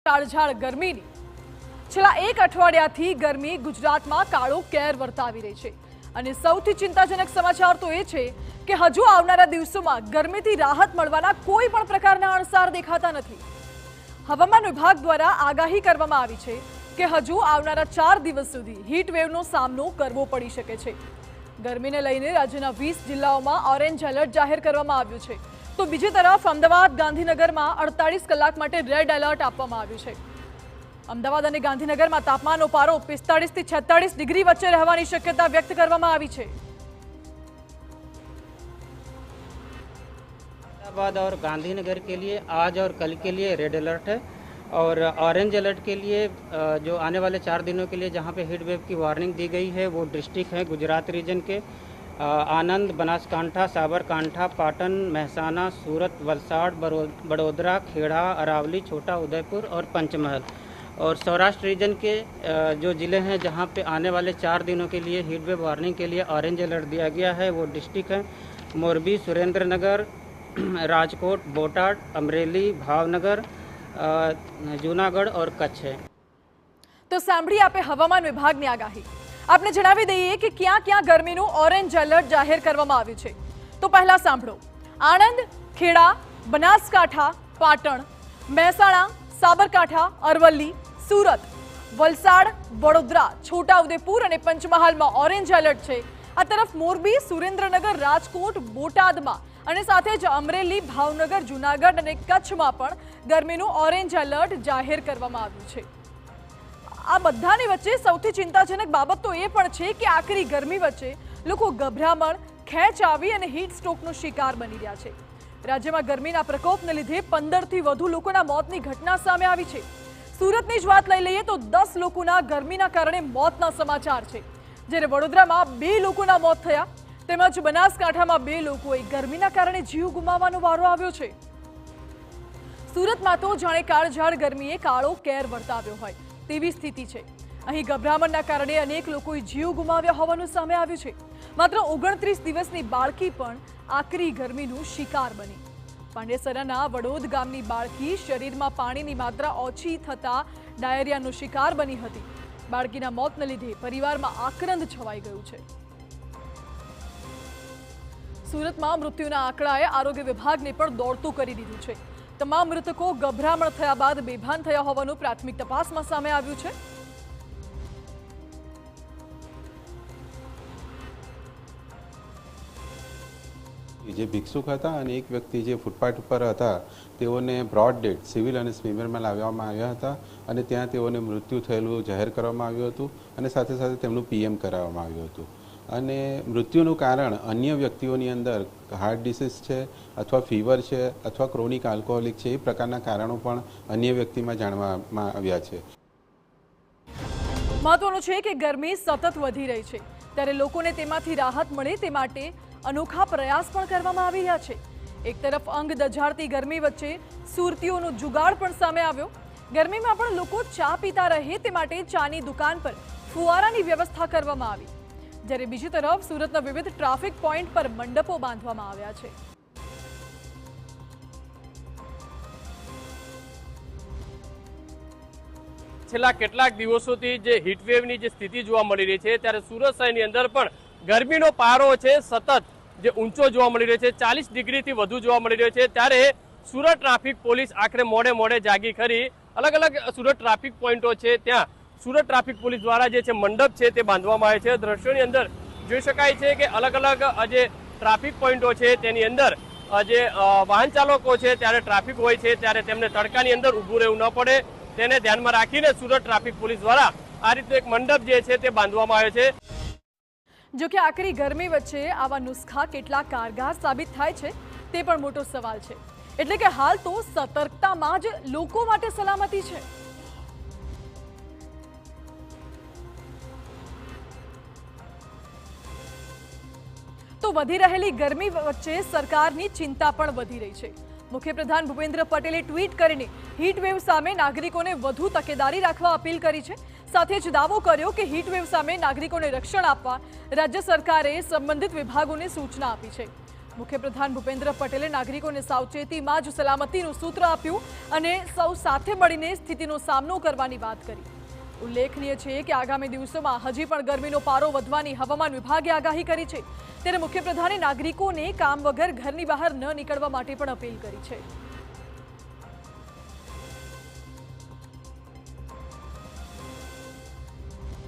કાળઝાળ ગરમીની છેલ્લા એક અઠવાડિયાથી ગરમી ગુજરાતમાં કાળો કેર વર્તાવી રહી છે અને સૌથી ચિંતાજનક સમાચાર તો એ છે કે હજુ આવનારા દિવસોમાં ગરમીથી રાહત મળવાના કોઈ પણ પ્રકારના અણસાર દેખાતા નથી। હવામાન વિભાગ દ્વારા આગાહી કરવામાં આવી છે કે હજુ આવનારા 4 દિવસ સુધી હીટ વેવનો સામનો કરવો પડી શકે છે। ગરમીને લઈને રાજ્યના 20 જિલ્લાઓમાં ઓરેન્જ એલર્ટ જાહેર કરવામાં આવ્યું છે, તો બીજી તરફ અમદાવાદ ગાંધીનગરમાં 48 કલાક માટે રેડ એલર્ટ આપવામાં આવ્યું છે। અમદાવાદ અને ગાંધીનગરમાં તાપમાનનો પારો 45 થી 46 ડિગ્રી વચ્ચે રહેવાની શક્યતા વ્યક્ત કરવામાં આવી છે। अहमदाबाद और गांधीनगर के लिए आज और कल के लिए रेड अलर्ट है और ऑरेंज अलर्ट के लिए जो आने वाले 4 दिनों के लिए जहां पे हीट वेव की वार्निंग दी गई है वो डिस्ट्रिक्ट है गुजरात रीजन के आनंद, बनासकांठा, साबरकांठा, पाटन, महसाना, सूरत, वलसाड़, बड़ोदरा, खेड़ा, अरावली, छोटा उदयपुर और पंचमहल। और सौराष्ट्र रीजन के जो ज़िले हैं जहां पे आने वाले 4 दिनों के लिए हीट वेव वार्निंग के लिए ऑरेंज अलर्ट दिया गया है वो डिस्ट्रिक्ट है मोरबी, सुरेंद्रनगर, राजकोट, बोटाड, अमरेली, भावनगर, जूनागढ़ और कच्छ है। तो सांभळी आपे हवामान विभागनी आगाही। आपने जणावी दઈએ કે ક્યાં ક્યાં ગરમીનું ઓરેન્જ એલર્ટ જાહેર કરવામાં આવ્યું છે। તો પહેલા સાંભળો, આણંદ, ખેડા, બનાસકાંઠા, પાટણ, મહેસાણા, સાબરકાંઠા, અરવલ્લી, સુરત, વલસાડ, વડોદરા, છોટાઉદેપુર અને પંચમહાલમાં ઓરેન્જ એલર્ટ છે। આ તરફ મોરબી, સુરેન્દ્રનગર, રાજકોટ, બોટાદમાં અને સાથે જ અમરેલી, ભાવનગર, જૂનાગઢ અને કચ્છમાં પણ ગરમીનું ઓરેન્જ એલર્ટ જાહેર કરવામાં આવ્યું છે। આ બધાની વચ્ચે સૌથી ચિંતાજનક બાબત તો એ પણ છે કે આકરી ગરમી વચ્ચે લોકો ગભરામણ, ખેંચ આવી અને હીટ સ્ટ્રોકનો શિકાર બની રહ્યા છે। રાજ્યમાં ગરમીના પ્રકોપને લીધે 15 થી વધુ લોકોના મોતની ઘટના સામે આવી છે। સુરતની જ વાત લઈ લઈએ તો 10 લોકોના ગરમીના કારણે મોતના સમાચાર છે, જ્યારે વડોદરામાં 2 લોકોના મોત થયા તેમજ બનાસકાંઠામાં 2 લોકોએ ગરમીના કારણે જીવ ગુમાવવાનો વારો આવ્યો છે। સુરતમાં તો જાણે કાળઝાળ ગરમીએ કાળો કેર વર્તાવ્યો હોય તેવી સ્થિતિ છે। અહીં ગભરામણના કારણે અનેક લોકોએ જીવ ગુમાવ્યા હોવાનું સામે આવ્યું છે। માત્ર 29 દિવસની બાળકી પણ આકરી ગરમીનું શિકાર બની। પાંડેસરાના વડોદ ગામની બાળકી શરીરમાં પાણીની માત્રા ઓછી થતા ડાયરિયાનો શિકાર બની હતી। બાળકીના મોતને લીધે પરિવારમાં આક્રંદ છવાઈ ગયું છે। સુરતમાં મૃત્યુના આંકડાએ આરોગ્ય વિભાગને પણ દોડતું કરી દીધું છે। તમામ મૃતકો ગભરામણ થયા બાદ બેભાન થયા હોવાનું પ્રાથમિક તપાસમાં સામે આવ્યું છે। જે ભિક્ષુક હતા અને એક વ્યક્તિ જે ફૂટપાથ ઉપર હતા તેઓને બ્રોડ ડેડ સિવિલ અને સ્મીમેરમાં લાવવામાં આવ્યા હતા અને ત્યાં તેઓને મૃત્યુ થયેલું જાહેર કરવામાં આવ્યું હતું અને સાથે સાથે તેમનું પીએમ કરાવવામાં આવ્યું હતું। અને મૃત્યુનું કારણ અન્ય વ્યક્તિઓની અંદર હાર્ટ ડિસીઝ છે અથવા ફીવર છે અથવા ક્રોનિક આલ્કોહોલિક છે, એ પ્રકારના કારણો પણ અન્ય વ્યક્તિમાં જાણવામાં આવ્યા છે। મહત્વનું છે કે ગરમી સતત વધી રહી છે, ત્યારે લોકોને તેમાંથી રાહત મળે તે માટે અનોખા પ્રયાસ પણ કરવામાં આવી રહ્યા છે। એક તરફ અંગ દઝાડતી ગરમી વચ્ચે સુરતીઓનો જુગાડ પણ સામે આવ્યો। ગરમીમાં પણ લોકો ચા પીતા રહે તે માટે ચાની દુકાન પર ફુવારાની વ્યવસ્થા કરવામાં આવી, જ્યારે બીજી તરફ સુરતના વિવિધ ટ્રાફિક પોઈન્ટ પર મંડપો બાંધવામાં આવ્યા છે। છેલ્લા કેટલાક દિવસોથી જે હીટવેવની જે સ્થિતિ જોવા મળી રહી છે, ત્યારે સુરત શહેરની અંદર પણ ગરમીનો પારો છે સતત જે ઊંચો જોવા મળી રહ્યો છે, 40 ડિગ્રીથી વધુ જોવા મળી રહ્યો છે। ત્યારે સુરત ટ્રાફિક પોલીસ આખરે મોડે જાગી ખરી અલગ અલગ સુરત ટ્રાફિક પોઈન્ટો છે ત્યાં સુરત ટ્રાફિક પોલીસ દ્વારા જે છે મંડપ છે તે બાંધવામાં આવે છે। દ્રશ્યોની અંદર જોઈ શકાય છે કે અલગ અલગ જે ટ્રાફિક પોઈન્ટો છે તેની અંદર જે વાહન ચાલકો છે ત્યારે ટ્રાફિક હોય છે ત્યારે તેમને તડકાની અંદર ઊભું રહેવું ન પડે તેને ધ્યાનમાં રાખીને સુરત ટ્રાફિક પોલીસ દ્વારા આ રીતે એક મંડપ જે છે તે બાંધવામાં આવ્યો છે। જો કે આકરી ગરમી વચ્ચે આવા નુસ્ખા કેટલા કારગર સાબિત થાય છે તે પણ મોટો સવાલ છે। એટલે કે હાલ તો સતર્કતામાં જ લોકો માટે સલામતી છે। તો વધી રહેલી ગરમી વચ્ચે સરકારની ચિંતા પણ વધી રહી છે। મુખ્યપ્રધાન ભૂપેન્દ્ર પટેલે ટ્વીટ કરીને હીટ વેવ સામે નાગરિકોને વધુ તકેદારી રાખવા અપીલ કરી છે। સાથે જ દાવો કર્યો કે હીટ વેવ સામે નાગરિકોને રક્ષણ આપવા રાજ્ય સરકારે સંબંધિત વિભાગોને સૂચના આપી છે। મુખ્યપ્રધાન ભૂપેન્દ્ર પટેલે નાગરિકોને સાવચેતીમાં જ સલામતીનું સૂત્ર આપ્યું અને સૌ સાથે મળીને સ્થિતિનો સામનો કરવાની વાત કરી. ઉલ્લેખનીય છે કે આગામી દિવસોમાં હજી પણ ગરમીનો પારો વધવાની હવામાન વિભાગે આગાહી કરી છે. ત્યારે મુખ્યપ્રધાને નાગરિકોને કામ વગર ઘરની બહાર ન નીકળવા માટે પણ અપીલ કરી છે.